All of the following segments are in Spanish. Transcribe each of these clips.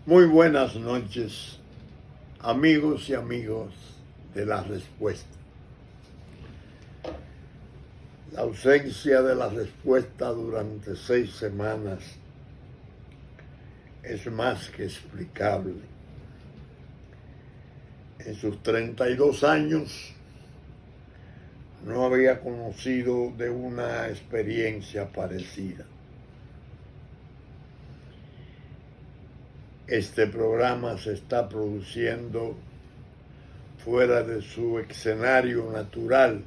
Muy buenas noches, amigos y amigos de la respuesta. La ausencia de la respuesta durante 6 semanas es más que explicable. En sus 32 años no había conocido de una experiencia parecida. Este programa se está produciendo fuera de su escenario natural,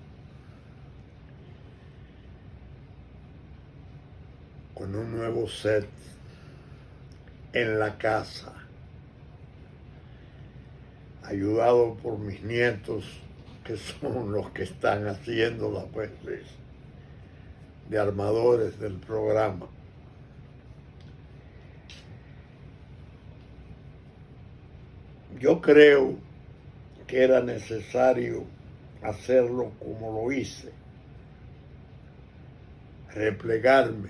con un nuevo set en la casa, ayudado por mis nietos, que son los que están haciendo las veces de armadores del programa. Yo creo que era necesario hacerlo como lo hice, replegarme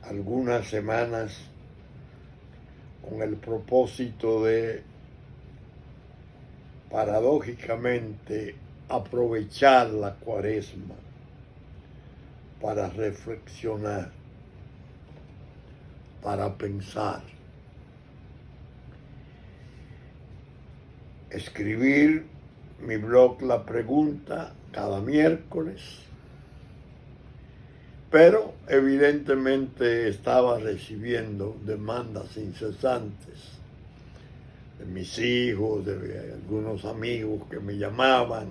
algunas semanas con el propósito de, paradójicamente, aprovechar la Cuaresma para reflexionar, para pensar, escribir mi blog La Pregunta cada miércoles, pero evidentemente estaba recibiendo demandas incesantes de mis hijos, de algunos amigos que me llamaban,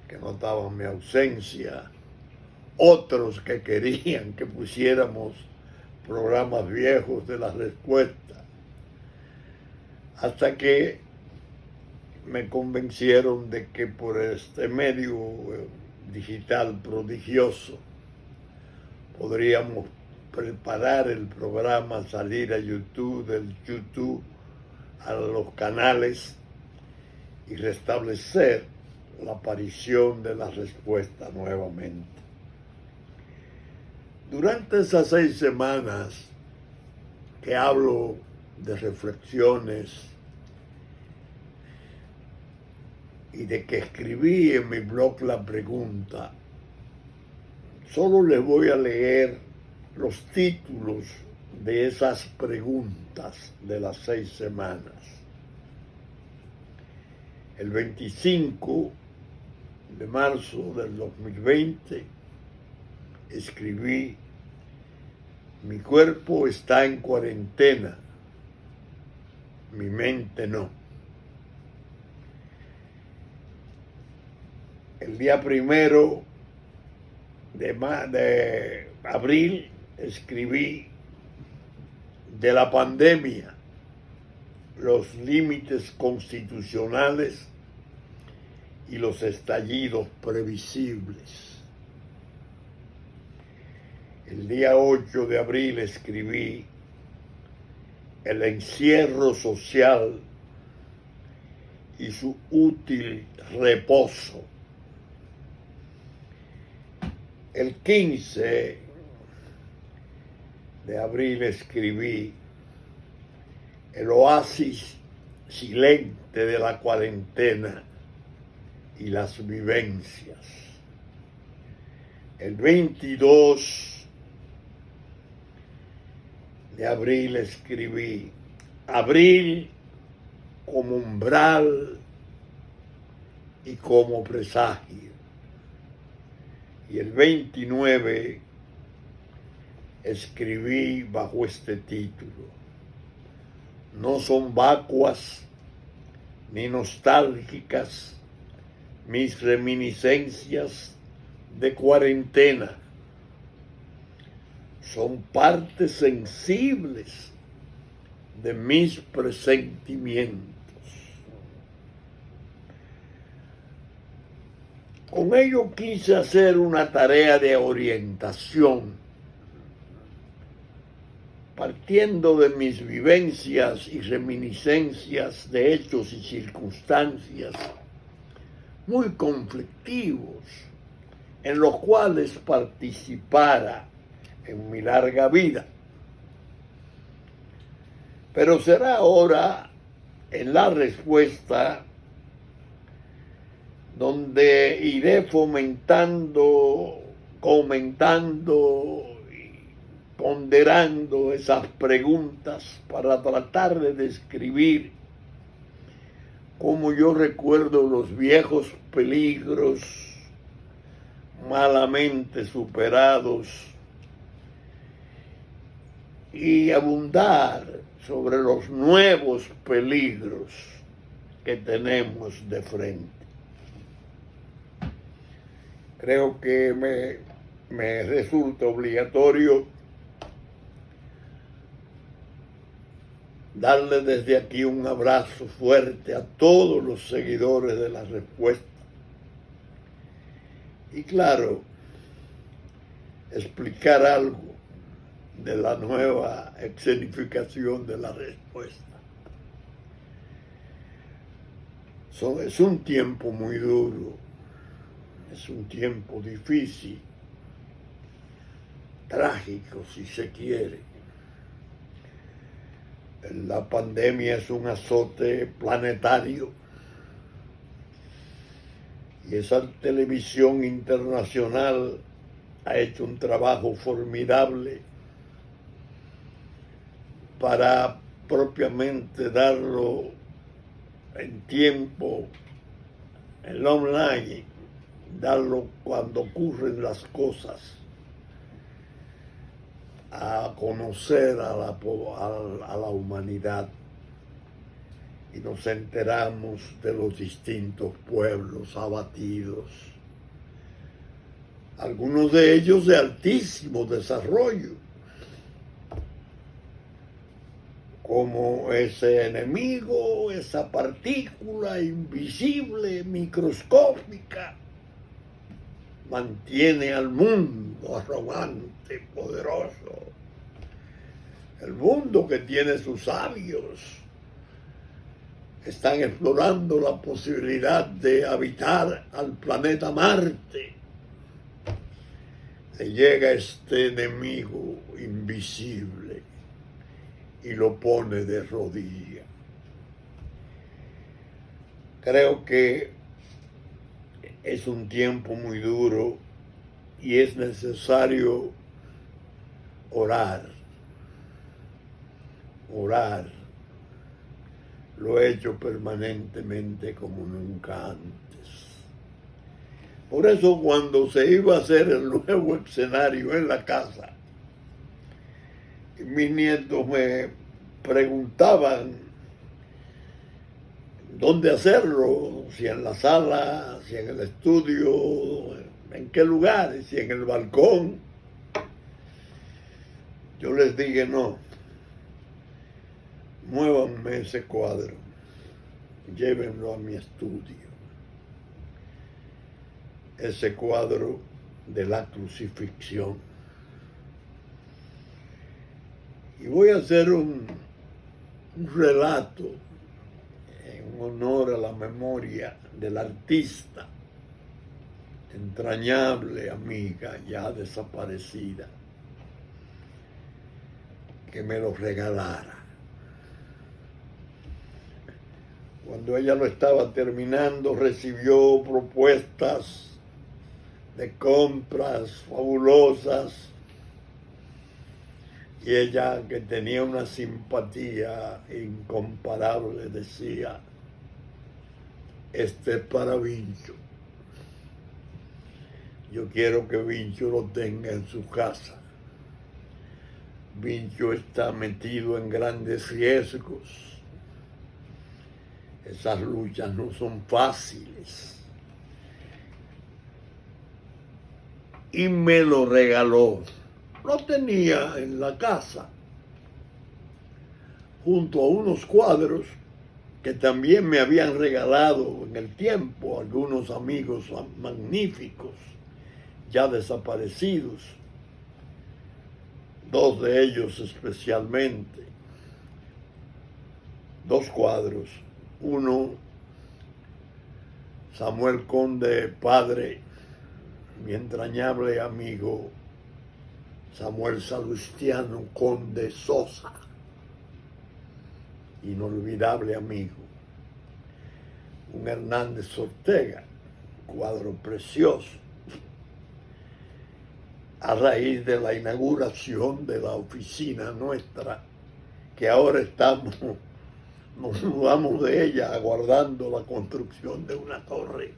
que notaban mi ausencia, otros que querían que pusiéramos programas viejos de la respuesta, hasta que me convencieron de que por este medio digital prodigioso podríamos preparar el programa, salir a YouTube, del YouTube a los canales y restablecer la aparición de la respuesta nuevamente. Durante esas 6 semanas que hablo de reflexiones y de que escribí en mi blog La Pregunta, solo les voy a leer los títulos de esas preguntas de las 6 semanas. El 25 de marzo del 2020 escribí: mi cuerpo está en cuarentena, mi mente no. El día 1 de abril escribí: de la pandemia, los límites constitucionales y los estallidos previsibles. El día 8 de abril escribí: el encierro social y su útil reposo. El 15 de abril escribí: el oasis silente de la cuarentena y las vivencias. El 22 de abril escribí: abril como umbral y como presagio. Y el 29 escribí bajo este título: no son vacuas ni nostálgicas mis reminiscencias de cuarentena, son partes sensibles de mis presentimientos. Con ello quise hacer una tarea de orientación, partiendo de mis vivencias y reminiscencias de hechos y circunstancias muy conflictivos, en los cuales participara en mi larga vida. Pero será ahora en la respuesta donde iré fomentando, comentando y ponderando esas preguntas para tratar de describir cómo yo recuerdo los viejos peligros malamente superados y abundar sobre los nuevos peligros que tenemos de frente. Creo que me resulta obligatorio darle desde aquí un abrazo fuerte a todos los seguidores de La Respuesta. Y claro, explicar algo de la nueva escenificación de La Respuesta. Es un tiempo muy duro, es un tiempo difícil, trágico si se quiere. La pandemia es un azote planetario y esa televisión internacional ha hecho un trabajo formidable para propiamente darlo en tiempo, en online, darlo cuando ocurren las cosas, a conocer a la humanidad, y nos enteramos de los distintos pueblos abatidos, algunos de ellos de altísimo desarrollo, como ese enemigo, esa partícula invisible, microscópica, mantiene al mundo arrogante, poderoso. El mundo que tiene sus sabios están explorando la posibilidad de habitar al planeta Marte. Le llega este enemigo invisible y lo pone de rodillas. Creo que es un tiempo muy duro y es necesario orar. Lo he hecho permanentemente como nunca antes. Por eso cuando se iba a hacer el nuevo escenario en la casa, mis nietos me preguntaban dónde hacerlo, si en la sala, si en el estudio, en qué lugar, si en el balcón. Yo les dije no, muévanme ese cuadro, llévenlo a mi estudio. Ese cuadro de la crucifixión. Y voy a hacer un relato en honor a la memoria del artista, entrañable amiga ya desaparecida, que me lo regalara. Cuando ella lo estaba terminando, recibió propuestas de compras fabulosas, y ella, que tenía una simpatía incomparable, decía: este es para Vincho. Yo quiero que Vincho lo tenga en su casa. Vincho está metido en grandes riesgos. Esas luchas no son fáciles. Y me lo regaló. Lo tenía en la casa, junto a unos cuadros que también me habían regalado en el tiempo algunos amigos magníficos, ya desaparecidos, dos de ellos especialmente, dos cuadros. Uno, Samuel Conde, padre, mi entrañable amigo Samuel Salustiano Conde Sosa, inolvidable amigo, un Hernández Ortega, cuadro precioso, a raíz de la inauguración de la oficina nuestra, que ahora nos mudamos de ella aguardando la construcción de una torre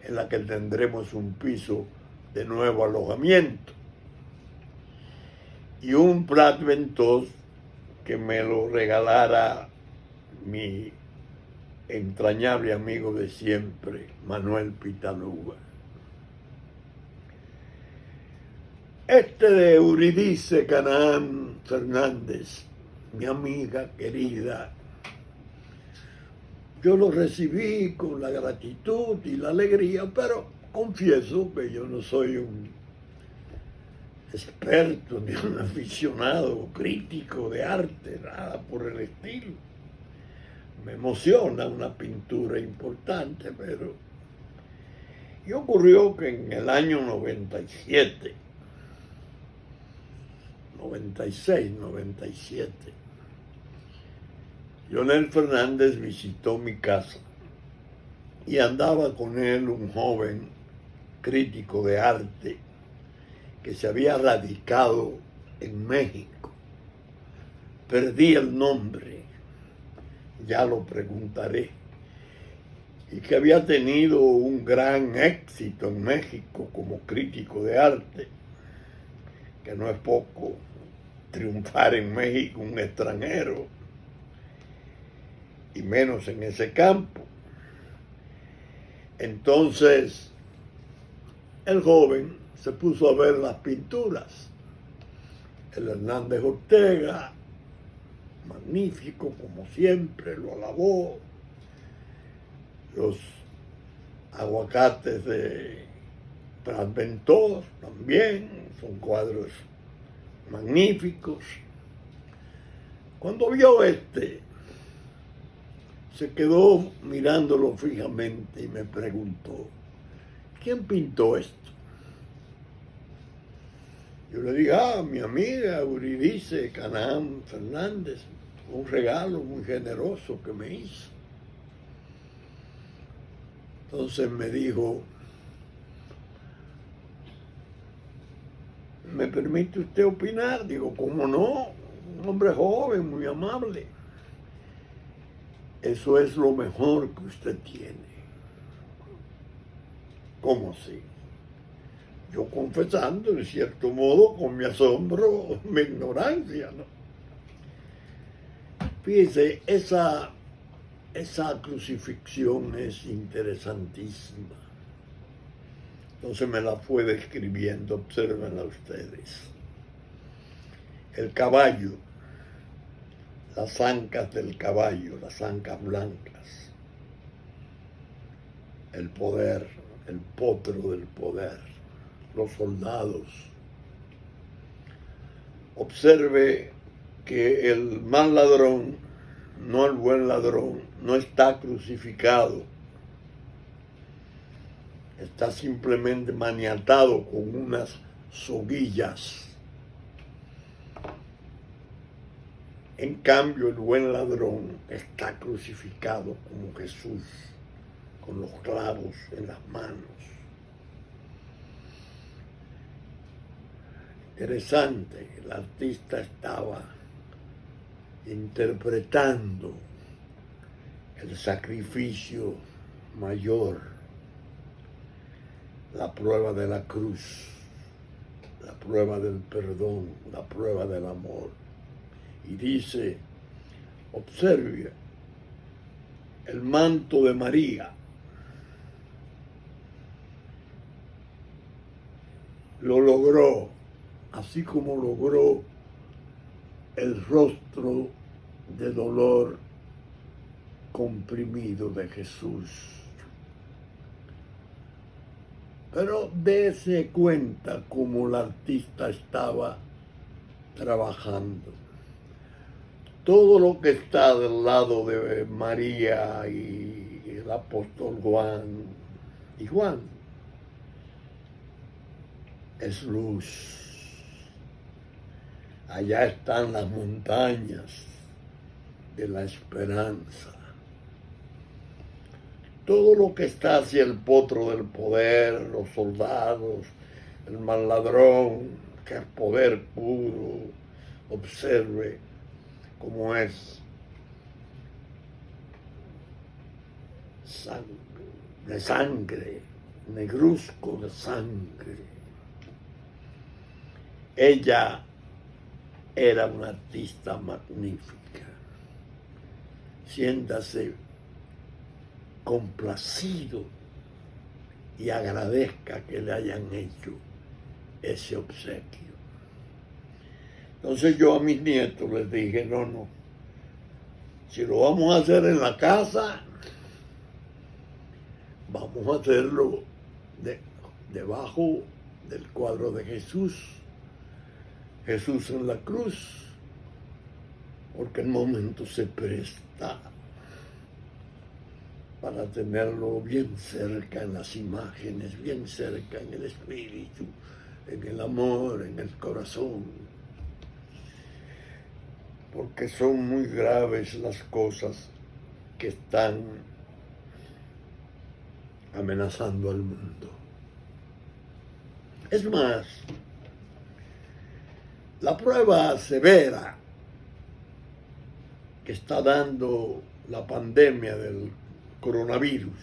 en la que tendremos un piso de nuevo alojamiento. Y un Prat Ventos que me lo regalara mi entrañable amigo de siempre, Manuel Pitaluga. Este de Eurídice Canaán Fernández, mi amiga querida, yo lo recibí con la gratitud y la alegría, pero confieso que yo no soy un experto ni un aficionado crítico de arte, nada por el estilo. Me emociona una pintura importante, pero... Y ocurrió que en el año 97, 96, 97, Leonel Fernández visitó mi casa y andaba con él un joven crítico de arte que se había radicado en México. Perdí el nombre, ya lo preguntaré, y que había tenido un gran éxito en México como crítico de arte, que no es poco triunfar en México un extranjero, y menos en ese campo. Entonces, el joven se puso a ver las pinturas. El Hernández Ortega, magnífico como siempre, lo alabó. Los aguacates de Prat Ventos también son cuadros magníficos. Cuando vio se quedó mirándolo fijamente y me preguntó, ¿quién pintó esto? Yo le dije, mi amiga Eurídice Canaán Fernández, un regalo muy generoso que me hizo. Entonces me dijo, ¿me permite usted opinar? Digo, ¿cómo no? Un hombre joven, muy amable. Eso es lo mejor que usted tiene. ¿Cómo así? Yo confesando, de cierto modo, con mi asombro, mi ignorancia, ¿no? Fíjese, esa crucifixión es interesantísima. Entonces me la fue describiendo, obsérvenla ustedes. El caballo, las ancas del caballo, las ancas blancas, el poder, el potro del poder, los soldados. Observe que el mal ladrón, no el buen ladrón, no está crucificado, está simplemente maniatado con unas soguillas. En cambio, el buen ladrón está crucificado como Jesús, con los clavos en las manos. Interesante, el artista estaba interpretando el sacrificio mayor, la prueba de la cruz, la prueba del perdón, la prueba del amor. Y dice, observe, el manto de María lo logró, así como logró el rostro de dolor comprimido de Jesús. Pero dése cuenta cómo el artista estaba trabajando. Todo lo que está del lado de María y el apóstol Juan es luz. Allá están las montañas, de la esperanza. Todo lo que está hacia el potro del poder, los soldados, el mal ladrón, que es poder puro, observe cómo es de sangre, negruzco de sangre. Ella era una artista magnífica. Siéntase complacido y agradezca que le hayan hecho ese obsequio. Entonces yo a mis nietos les dije, no, si lo vamos a hacer en la casa, vamos a hacerlo debajo del cuadro de Jesús en la cruz, porque el momento se presta para tenerlo bien cerca en las imágenes, bien cerca en el espíritu, en el amor, en el corazón, porque son muy graves las cosas que están amenazando al mundo. Es más, la prueba severa que está dando la pandemia del coronavirus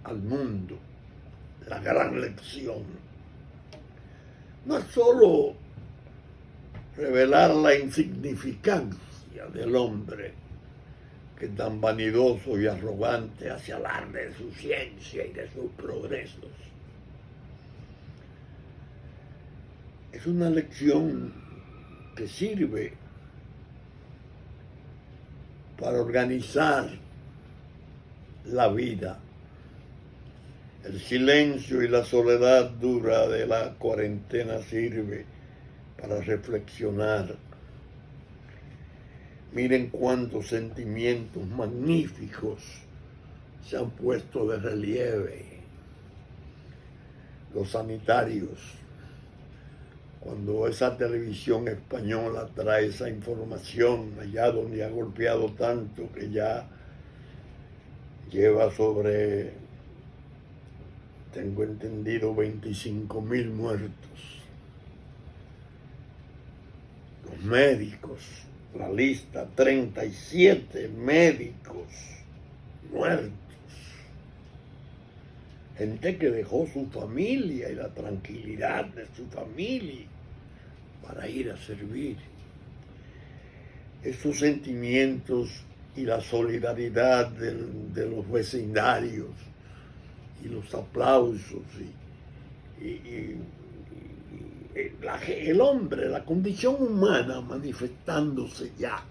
al mundo, la gran lección, no es solo revelar la insignificancia del hombre, que es tan vanidoso y arrogante hacia alarde de su ciencia y de sus progresos. Es una lección que sirve para organizar la vida. El silencio y la soledad dura de la cuarentena sirve para reflexionar. Miren cuántos sentimientos magníficos se han puesto de relieve. Los sanitarios, cuando esa televisión española trae esa información allá donde ha golpeado tanto que ya lleva sobre, tengo entendido, 25,000 muertos. Los médicos, la lista, 37 médicos muertos. Gente que dejó su familia y la tranquilidad de su familia para ir a servir. Esos sentimientos y la solidaridad de los vecindarios y los aplausos el hombre, la condición humana manifestándose ya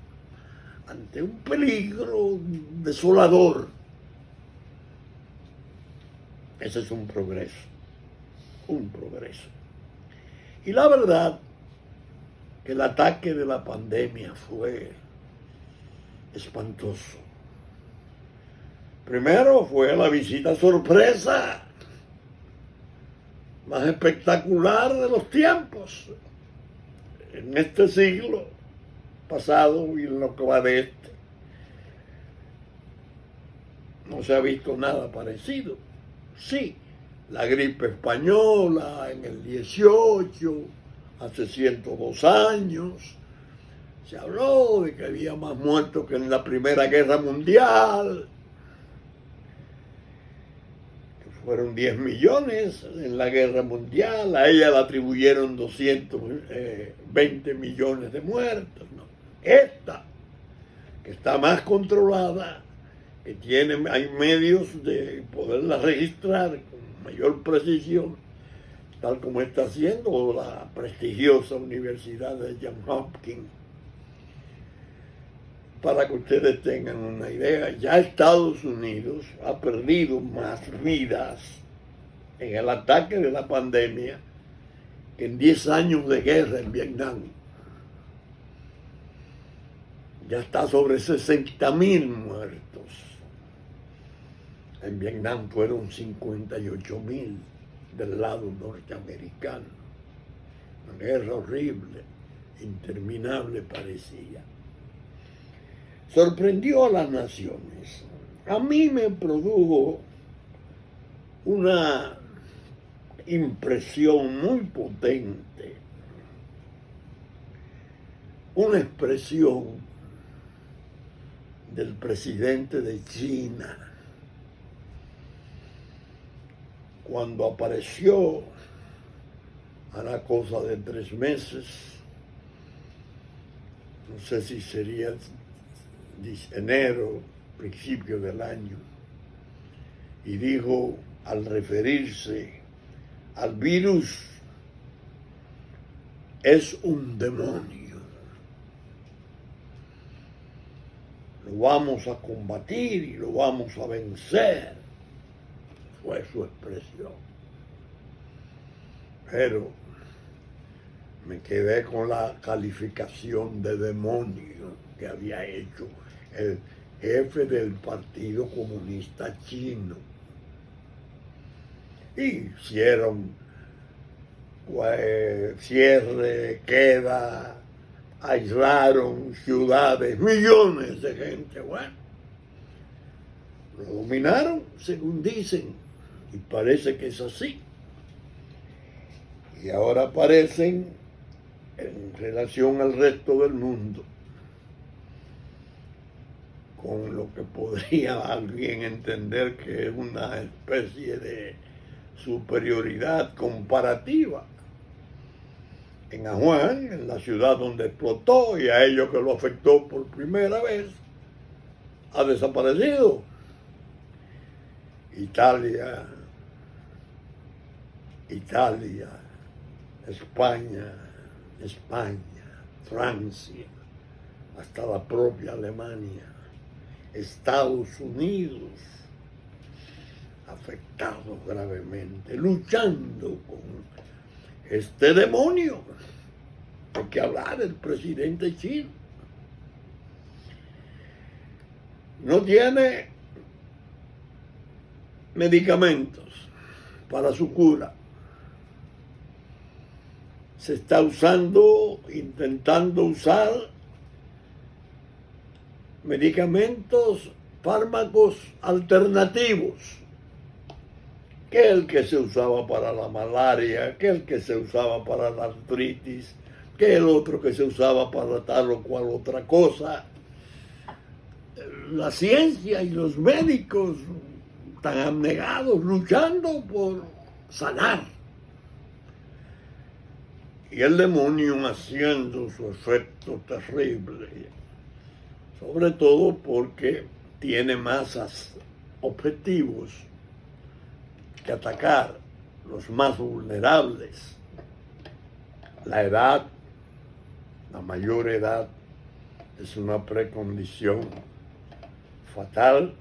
ante un peligro desolador. Ese es un progreso. Y la verdad que el ataque de la pandemia fue espantoso. Primero fue la visita sorpresa más espectacular de los tiempos en este siglo pasado y en lo que va de este. No se ha visto nada parecido. Sí, la gripe española en el 18, hace 102 años, se habló de que había más muertos que en la Primera Guerra Mundial, que fueron 10 millones en la Guerra Mundial, a ella le atribuyeron 220 millones de muertos, ¿no? Esta, que está más controlada, que hay medios de poderla registrar con mayor precisión, tal como está haciendo la prestigiosa Universidad de Johns Hopkins. Para que ustedes tengan una idea, ya Estados Unidos ha perdido más vidas en el ataque de la pandemia que en 10 años de guerra en Vietnam. Ya está sobre 60,000 muertos. En Vietnam fueron 58,000 del lado norteamericano. Una guerra horrible, interminable parecía. sorprendió a las naciones. A mí me produjo una impresión muy potente, una expresión del presidente de China cuando apareció a la cosa de 3 meses, no sé si sería enero, principio del año, y dijo, al referirse al virus, es un demonio. Lo vamos a combatir y lo vamos a vencer, fue su expresión. Pero me quedé con la calificación de demonio que había hecho el jefe del Partido Comunista Chino. Y hicieron cierre, queda, aislaron ciudades, millones de gente. Bueno, lo dominaron, según dicen, y parece que es así. Y ahora aparecen en relación al resto del mundo con lo que podría alguien entender que es una especie de superioridad comparativa. En Wuhan, en la ciudad donde explotó, y a ellos que lo afectó por primera vez, ha desaparecido. Italia, España, Francia, hasta la propia Alemania, Estados Unidos, afectados gravemente, luchando con este demonio. Hay que hablar del presidente chino. No tiene medicamentos para su cura. Se está intentando usar medicamentos, fármacos alternativos, que el que se usaba para la malaria, que el que se usaba para la artritis, que el otro que se usaba para tal o cual otra cosa. La ciencia y los médicos están abnegados, luchando por sanar. Y el demonio haciendo su efecto terrible, sobre todo porque tiene masas objetivos que atacar, los más vulnerables. La edad, la mayor edad, es una precondición fatal,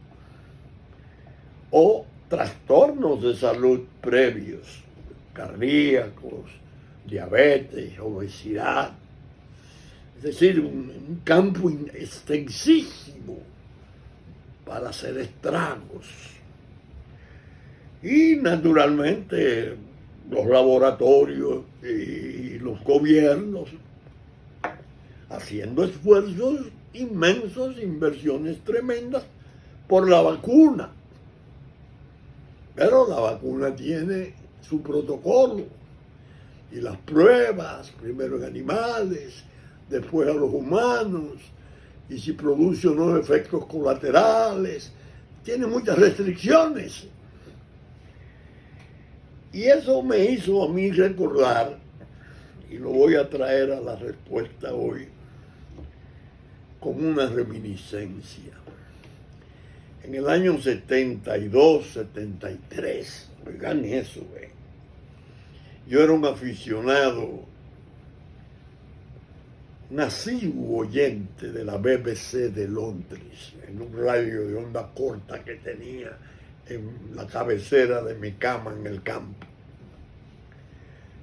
o trastornos de salud previos, cardíacos, diabetes, obesidad. Es decir, un campo extensísimo para hacer estragos. Y naturalmente los laboratorios y los gobiernos haciendo esfuerzos inmensos, inversiones tremendas por la vacuna. Pero la vacuna tiene su protocolo y las pruebas, primero en animales, después a los humanos, y si produce o no efectos colaterales, tiene muchas restricciones. Y eso me hizo a mí recordar, y lo voy a traer a la respuesta hoy, como una reminiscencia. En el año 72, 73, oigan eso, yo era un aficionado, un asiduo oyente de la BBC de Londres, en un radio de onda corta que tenía en la cabecera de mi cama en el campo.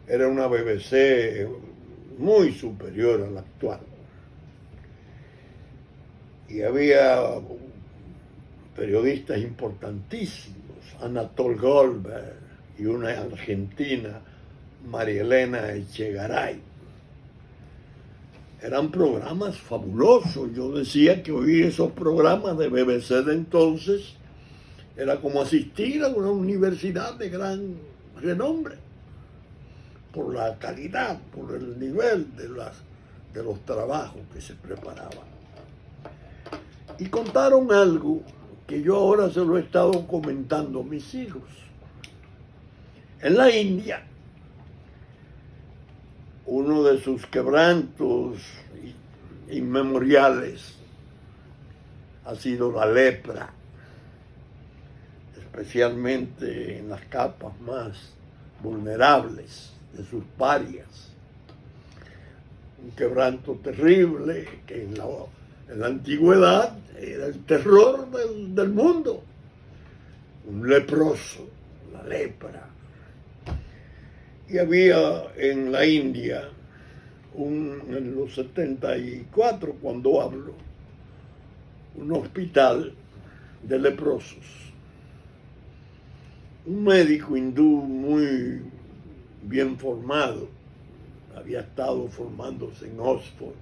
Era una BBC muy superior a la actual. Y había periodistas importantísimos, Anatol Goldberg y una argentina, María Elena Echegaray. Eran programas fabulosos. Yo decía que oír esos programas de BBC de entonces era como asistir a una universidad de gran renombre, por la calidad, por el nivel de los trabajos que se preparaban. Y contaron algo que yo ahora se lo he estado comentando a mis hijos. En la India, uno de sus quebrantos inmemoriales ha sido la lepra, especialmente en las capas más vulnerables de sus parias. Un quebranto terrible que en la antigüedad era el terror del mundo. Un leproso, la lepra. Y había en la India, en los 74, cuando hablo, un hospital de leprosos. Un médico hindú muy bien formado, había estado formándose en Oxford,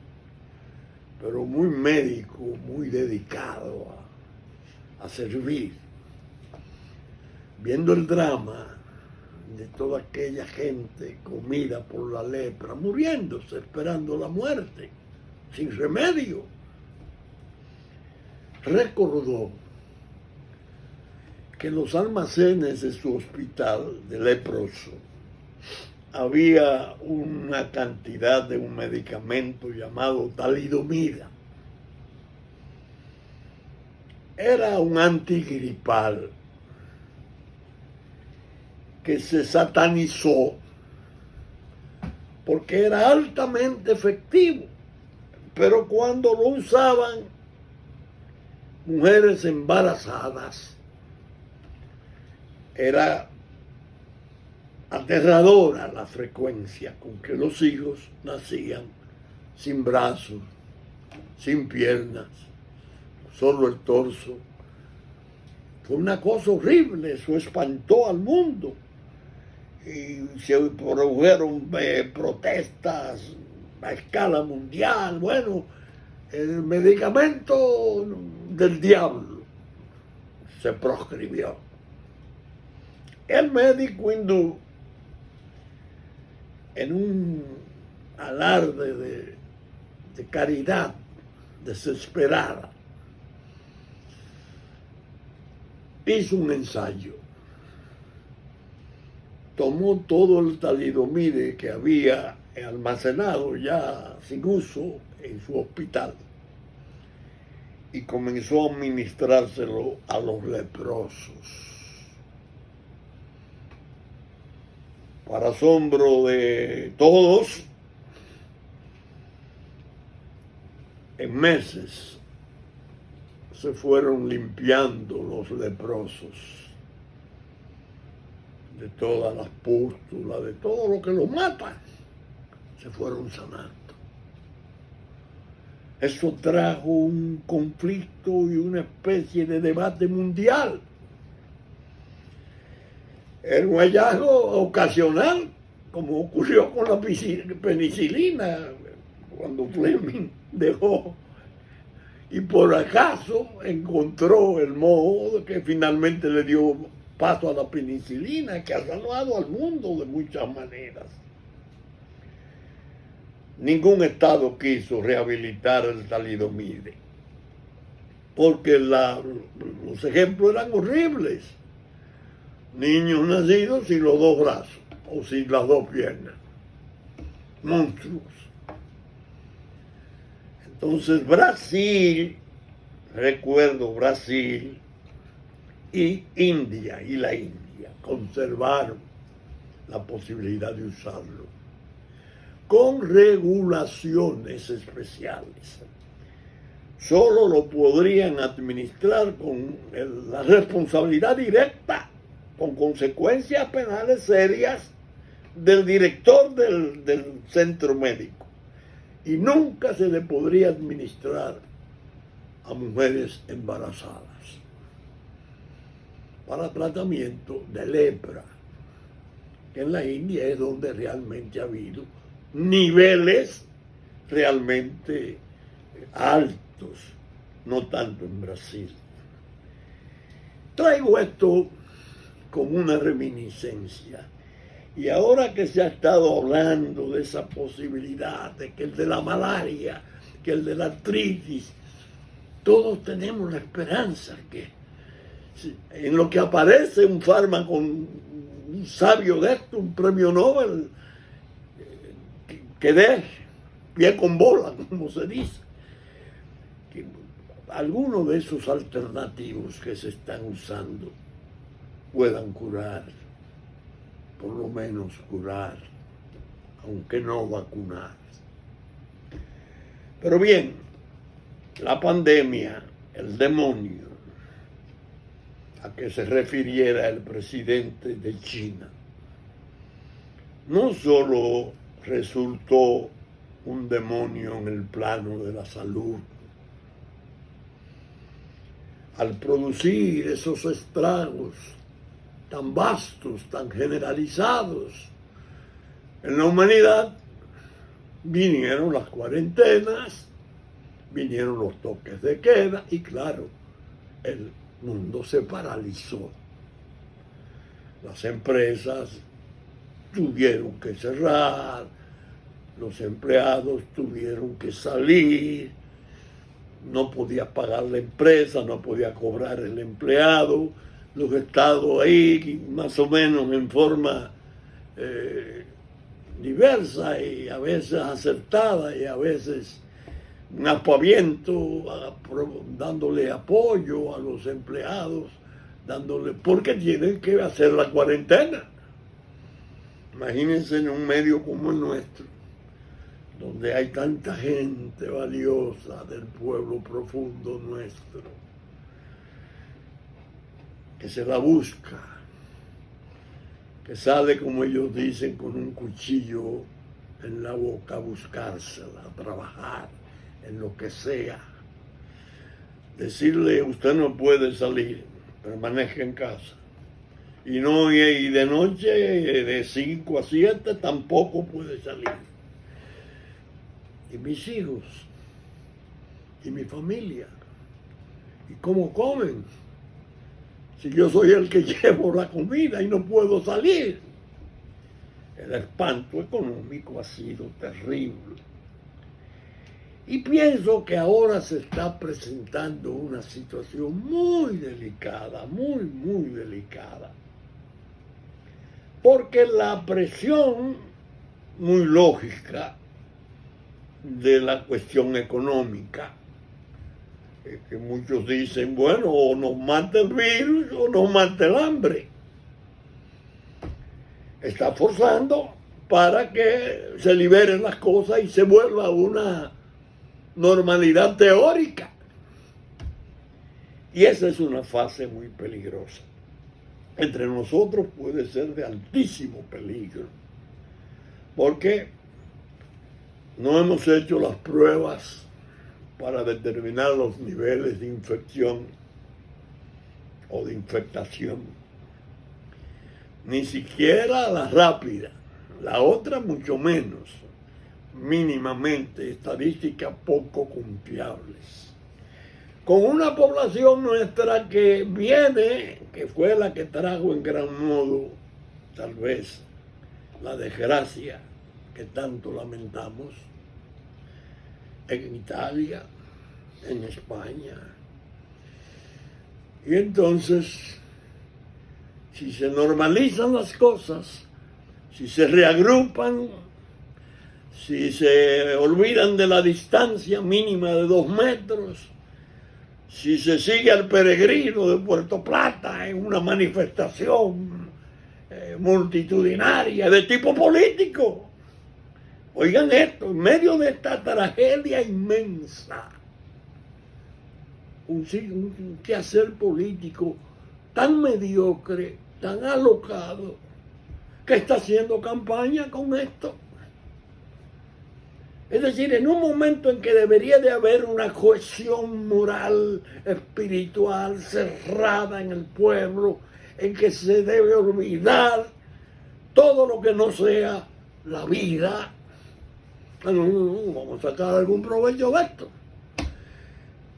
pero muy médico, muy dedicado a servir. Viendo el drama de toda aquella gente comida por la lepra, muriéndose, esperando la muerte, sin remedio, recordó que en los almacenes de su hospital de leproso había una cantidad de un medicamento llamado talidomida. Era un antigripal que se satanizó porque era altamente efectivo, pero cuando lo usaban mujeres embarazadas era aterradora la frecuencia con que los hijos nacían sin brazos, sin piernas, solo el torso. Fue una cosa horrible, eso espantó al mundo. Y se produjeron protestas a escala mundial. Bueno, el medicamento del diablo se proscribió. El médico hindú, en un alarde de caridad desesperada, hizo un ensayo. Tomó todo el talidomide que había almacenado ya sin uso en su hospital y comenzó a administrárselo a los leprosos. Para asombro de todos, en meses se fueron limpiando los leprosos de todas las pústulas, de todo lo que los mata, se fueron sanando. Eso trajo un conflicto y una especie de debate mundial. Era un hallazgo ocasional, como ocurrió con la penicilina, cuando Fleming dejó y por acaso encontró el modo que finalmente le dio paso a la penicilina, que ha salvado al mundo de muchas maneras. Ningún estado quiso rehabilitar el talidomide, porque los ejemplos eran horribles. Niños nacidos sin los dos brazos o sin las dos piernas. Monstruos. Entonces Brasil, recuerdo Brasil y India y la India conservaron la posibilidad de usarlo con regulaciones especiales. Solo lo podrían administrar con la responsabilidad directa, con consecuencias penales serias del director del centro médico. Y nunca se le podría administrar a mujeres embarazadas para tratamiento de lepra, que en la India es donde realmente ha habido niveles realmente altos, no tanto en Brasil. Traigo esto como una reminiscencia. Y ahora que se ha estado hablando de esa posibilidad, de que el de la malaria, que el de la artritis, todos tenemos la esperanza que en lo que aparece un fármaco, un sabio de esto, un premio Nobel, que dé pie con bola, como se dice, que algunos de esos alternativos que se están usando puedan curar, por lo menos curar, aunque no vacunar. Pero bien, la pandemia, el demonio, a que se refiriera el presidente de China, no solo resultó un demonio en el plano de la salud, al producir esos estragos tan vastos, tan generalizados en la humanidad, vinieron las cuarentenas, vinieron los toques de queda y claro, el mundo se paralizó. Las empresas tuvieron que cerrar, los empleados tuvieron que salir, no podía pagar la empresa, no podía cobrar el empleado, los estados ahí más o menos en forma diversa y a veces acertada y a veces un aspaviento, dándole apoyo a los empleados, porque tienen que hacer la cuarentena. Imagínense en un medio como el nuestro, donde hay tanta gente valiosa del pueblo profundo nuestro, que se la busca, que sale, como ellos dicen, con un cuchillo en la boca a buscársela, a trabajar en lo que sea. Decirle, usted no puede salir, permanezca en casa. Y de noche, de 5 a 7, tampoco puede salir. Y mis hijos, y mi familia, ¿y cómo comen? Si yo soy el que llevo la comida y no puedo salir. El espanto económico ha sido terrible. Y pienso que ahora se está presentando una situación muy delicada, muy delicada. Porque la presión muy lógica de la cuestión económica, que muchos dicen, bueno, o nos mata el virus o nos mata el hambre, está forzando para que se liberen las cosas y se vuelva una normalidad teórica. Y esa es una fase muy peligrosa. Entre nosotros puede ser de altísimo peligro, porque no hemos hecho las pruebas para determinar los niveles de infección o de infectación. Ni siquiera la rápida, la otra mucho menos, mínimamente, estadísticas poco confiables. Con una población nuestra que viene, que fue la que trajo en gran modo, tal vez, la desgracia que tanto lamentamos, en Italia, en España. Y entonces, si se normalizan las cosas, si se reagrupan, si se olvidan de la distancia mínima de 2 metros, si se sigue al peregrino de Puerto Plata en una manifestación multitudinaria de tipo político. Oigan esto, en medio de esta tragedia inmensa, un quehacer político tan mediocre, tan alocado, que está haciendo campaña con esto. Es decir, en un momento en que debería de haber una cohesión moral, espiritual, cerrada en el pueblo, en que se debe olvidar todo lo que no sea la vida, No, vamos a sacar algún provecho de esto.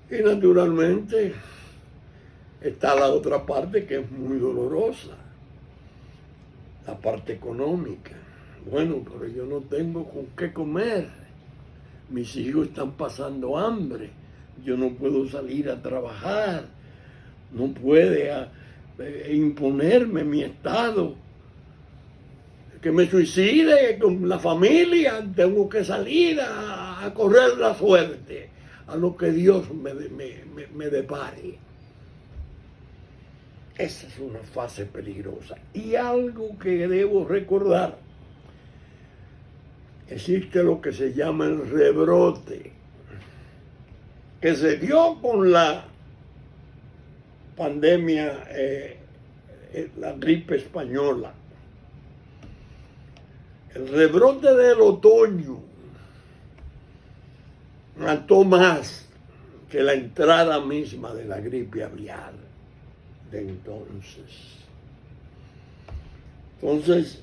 Y naturalmente está la otra parte que es muy dolorosa, la parte económica. Bueno, pero yo no tengo con qué comer. Mis hijos están pasando hambre. Yo no puedo salir a trabajar. No puede imponerme mi estado. Que me suicide con la familia. Tengo que salir a correr la suerte a lo que Dios me depare. Esa es una fase peligrosa. Y algo que debo recordar, existe lo que se llama el rebrote, que se dio con la pandemia, la gripe española. El rebrote del otoño mató más que la entrada misma de la gripe aviar de entonces. Entonces,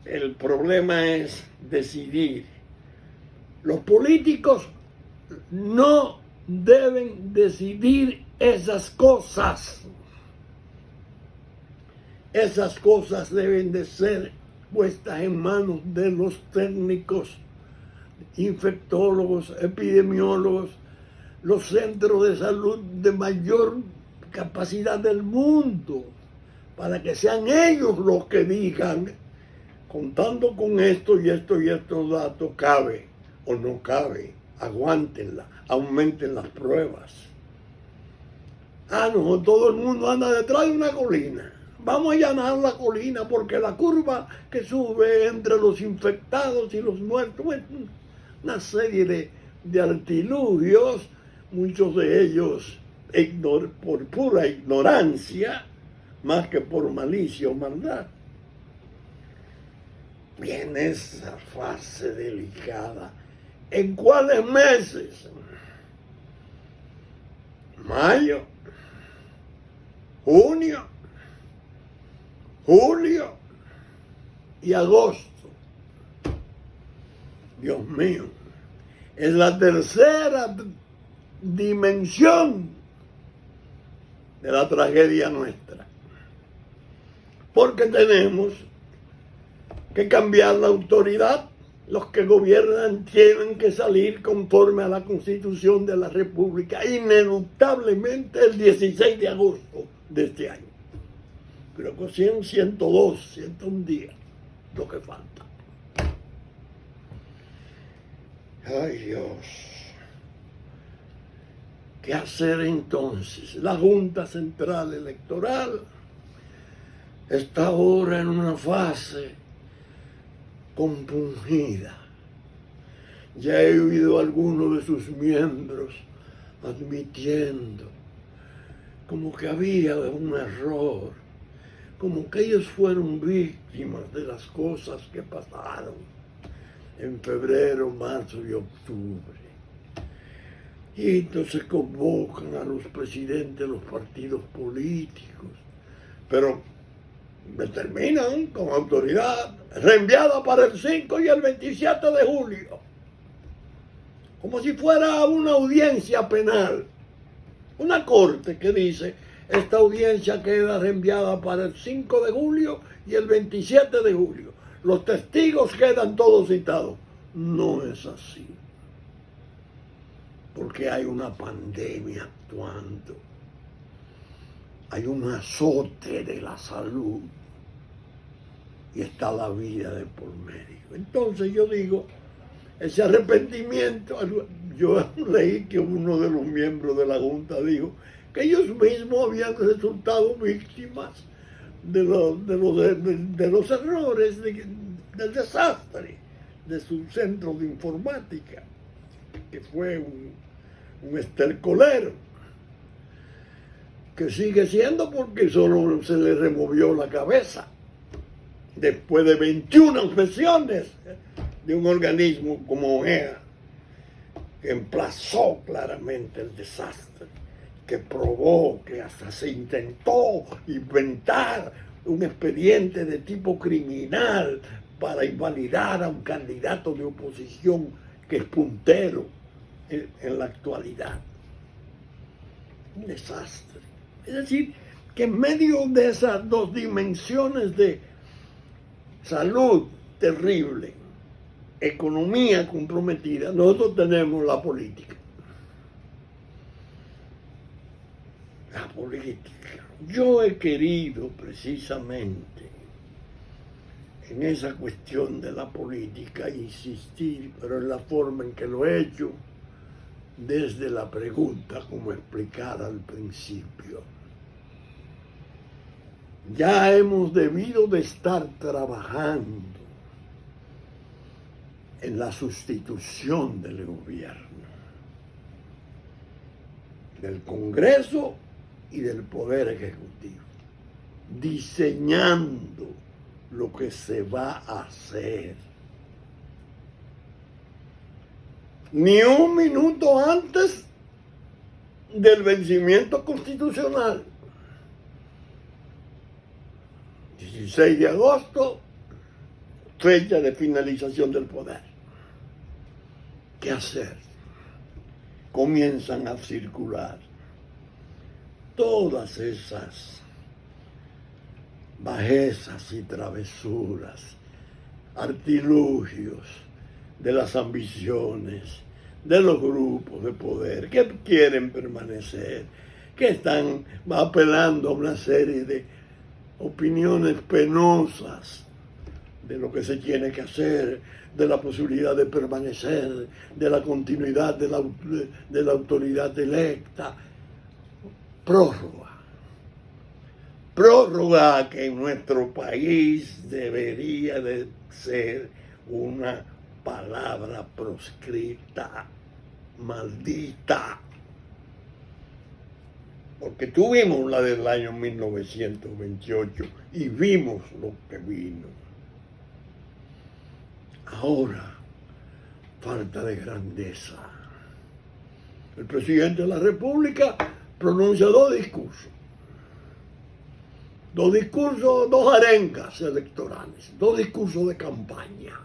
el problema es decidir. Los políticos no deben decidir esas cosas. Esas cosas deben de ser puestas en manos de los técnicos, infectólogos, epidemiólogos, los centros de salud de mayor capacidad del mundo, para que sean ellos los que digan, contando con esto y esto y estos datos, cabe o no cabe, aguántenla, aumenten las pruebas. No, todo el mundo anda detrás de una colina. Vamos a allanar la colina porque la curva que sube entre los infectados y los muertos, bueno, una serie de artilugios, muchos de ellos por pura ignorancia, más que por malicia o maldad. Viene esa fase delicada. ¿En cuáles meses? Mayo, junio, julio y agosto. Dios mío, es la tercera dimensión de la tragedia nuestra. Porque tenemos que cambiar la autoridad. Los que gobiernan tienen que salir conforme a la Constitución de la República, ineluctablemente el 16 de agosto de este año. Creo que 102, 101 días, lo que falta. Ay, Dios. ¿Qué hacer entonces? La Junta Central Electoral está ahora en una fase compungida. Ya he oído a algunos de sus miembros admitiendo como que había un error, como que ellos fueron víctimas de las cosas que pasaron en febrero, marzo y octubre. Y entonces convocan a los presidentes de los partidos políticos, pero determinan con autoridad reenviada para el 5 y el 27 de julio, como si fuera una audiencia penal, una corte que dice, esta audiencia queda reenviada para el 5 de julio y el 27 de julio. Los testigos quedan todos citados. No es así, porque hay una pandemia actuando. Hay un azote de la salud y está la vida de por medio. Entonces yo digo, ese arrepentimiento, yo leí que uno de los miembros de la Junta dijo que ellos mismos habían resultado víctimas de los errores, del desastre de su centro de informática, que fue un estercolero, que sigue siendo porque solo se le removió la cabeza después de 21 sesiones de un organismo como OEA, que emplazó claramente el desastre, que probó que hasta se intentó inventar un expediente de tipo criminal para invalidar a un candidato de oposición que es puntero en la actualidad. Un desastre. Es decir, que en medio de esas dos dimensiones de salud terrible, economía comprometida, nosotros tenemos la política. La política. Yo he querido precisamente en esa cuestión de la política insistir, pero en la forma en que lo he hecho, desde la pregunta como explicada al principio. Ya hemos debido de estar trabajando en la sustitución del gobierno, del Congreso y del Poder Ejecutivo, diseñando lo que se va a hacer. Ni un minuto antes del vencimiento constitucional. 16 de agosto, fecha de finalización del poder. ¿Qué hacer? Comienzan a circular todas esas bajezas y travesuras, artilugios de las ambiciones, de los grupos de poder que quieren permanecer, que están apelando a una serie de opiniones penosas de lo que se tiene que hacer, de la posibilidad de permanecer, de la continuidad de la autoridad electa. Prórroga que en nuestro país debería de ser una palabra proscrita, maldita. Porque tuvimos la del año 1928 y vimos lo que vino. Ahora, falta de grandeza. El presidente de la República pronuncia dos discursos, dos arengas electorales, dos discursos de campaña.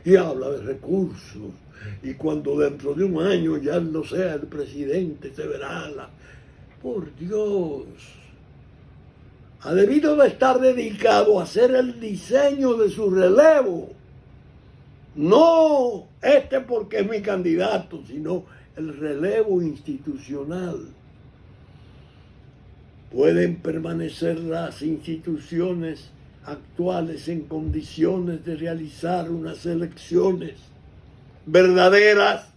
Y habla de recursos. Y cuando dentro de un año ya no sea el presidente, se verá la... Por Dios, ha debido de estar dedicado a hacer el diseño de su relevo. No porque es mi candidato, sino el relevo institucional. ¿Pueden permanecer las instituciones actuales en condiciones de realizar unas elecciones verdaderas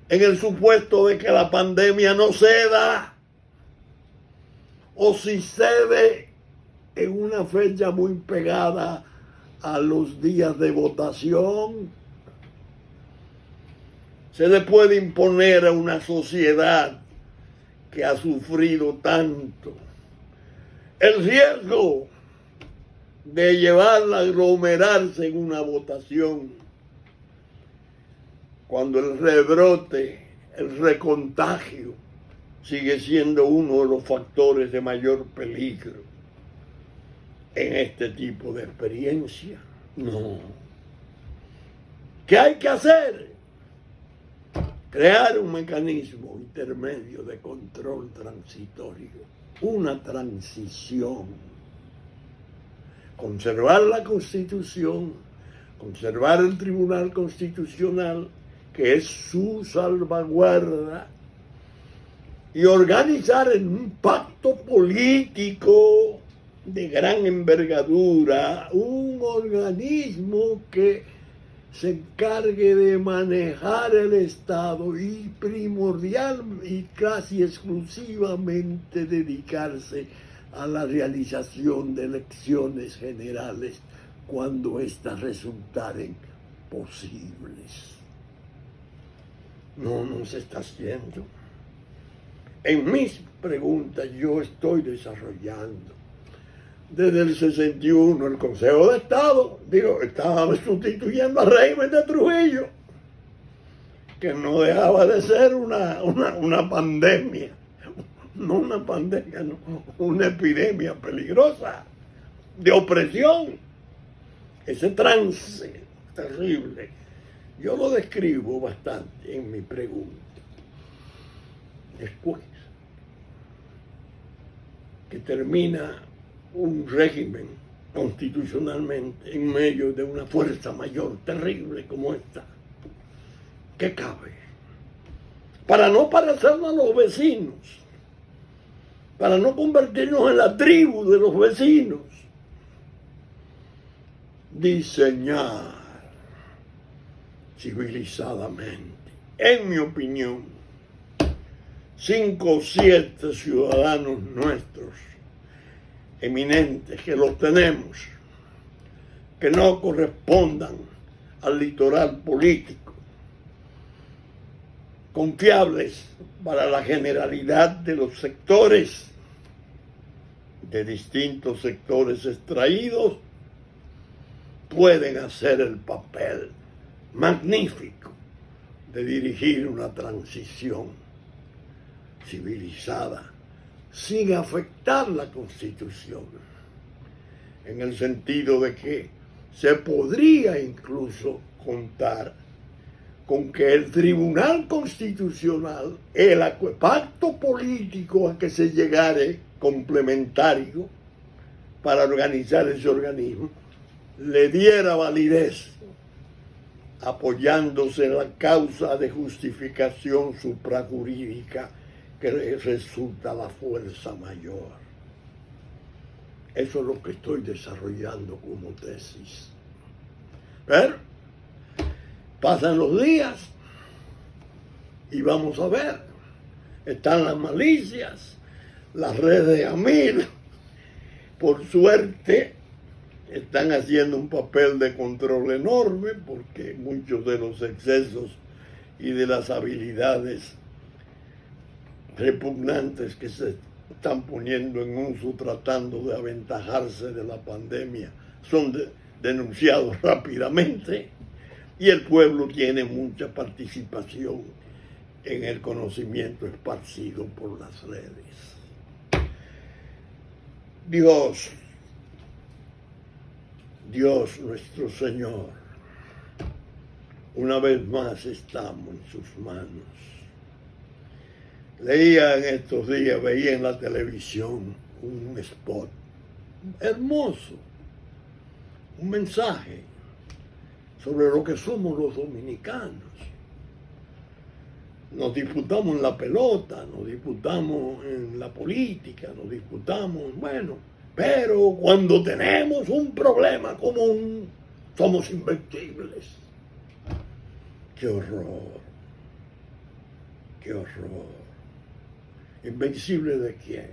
en el supuesto de que la pandemia no ceda, o si cede en una fecha muy pegada a los días de votación? Se le puede imponer a una sociedad que ha sufrido tanto el riesgo de llevarla a aglomerarse en una votación, cuando el rebrote, el recontagio, sigue siendo uno de los factores de mayor peligro en este tipo de experiencia. No. ¿Qué hay que hacer? Crear un mecanismo intermedio de control transitorio, una transición. Conservar la Constitución, conservar el Tribunal Constitucional, que es su salvaguarda, y organizar en un pacto político de gran envergadura un organismo que se encargue de manejar el Estado y primordial y casi exclusivamente dedicarse a la realización de elecciones generales cuando éstas resultaren posibles. No se está haciendo. En mis preguntas yo estoy desarrollando desde el 61 el Consejo de Estado, estaba sustituyendo a régimen de Trujillo, que no dejaba de ser una pandemia, no, una epidemia peligrosa de opresión ese trance terrible, yo lo describo bastante en mi pregunta. Después que termina un régimen constitucionalmente en medio de una fuerza mayor terrible como esta, ¿qué cabe? Para no parecernos a los vecinos, para no convertirnos en la tribu de los vecinos, diseñar civilizadamente, en mi opinión, 5 o 7 ciudadanos nuestros, eminentes, que los tenemos, que no correspondan al litoral político, confiables para la generalidad de los sectores, de distintos sectores extraídos, pueden hacer el papel magnífico de dirigir una transición civilizada sin afectar la Constitución, en el sentido de que se podría incluso contar con que el Tribunal Constitucional, el acuepacto político a que se llegare complementario para organizar ese organismo, le diera validez apoyándose en la causa de justificación suprajurídica que resulta la fuerza mayor. Eso es lo que estoy desarrollando como tesis. Pero pasan los días y vamos a ver, están las malicias, las redes a mil, por suerte están haciendo un papel de control enorme porque muchos de los excesos y de las habilidades repugnantes que se están poniendo en uso tratando de aventajarse de la pandemia son denunciados rápidamente y el pueblo tiene mucha participación en el conocimiento esparcido por las redes. Dios nuestro Señor, una vez más estamos en sus manos. Leía en estos días, veía en la televisión un spot hermoso, un mensaje sobre lo que somos los dominicanos. Nos disputamos en la pelota, nos disputamos en la política, nos disputamos, bueno, pero cuando tenemos un problema común, somos invencibles. ¡Qué horror! ¡Qué horror! ¿Invencible de quién?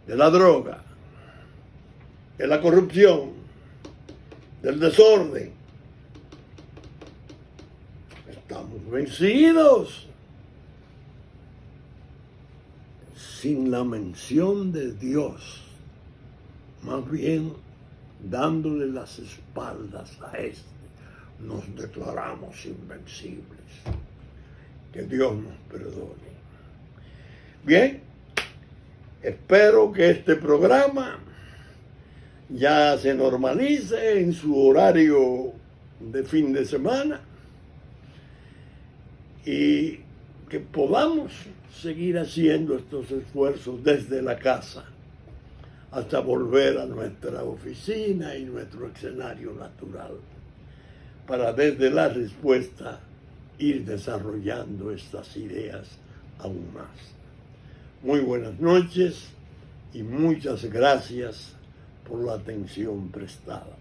De la droga, de la corrupción, del desorden. Estamos vencidos. Sin la mención de Dios, más bien dándole las espaldas a este, nos declaramos invencibles. Que Dios nos perdone. Bien, espero que este programa ya se normalice en su horario de fin de semana y que podamos seguir haciendo estos esfuerzos desde la casa hasta volver a nuestra oficina y nuestro escenario natural para desde la respuesta ir desarrollando estas ideas aún más. Muy buenas noches y muchas gracias por la atención prestada.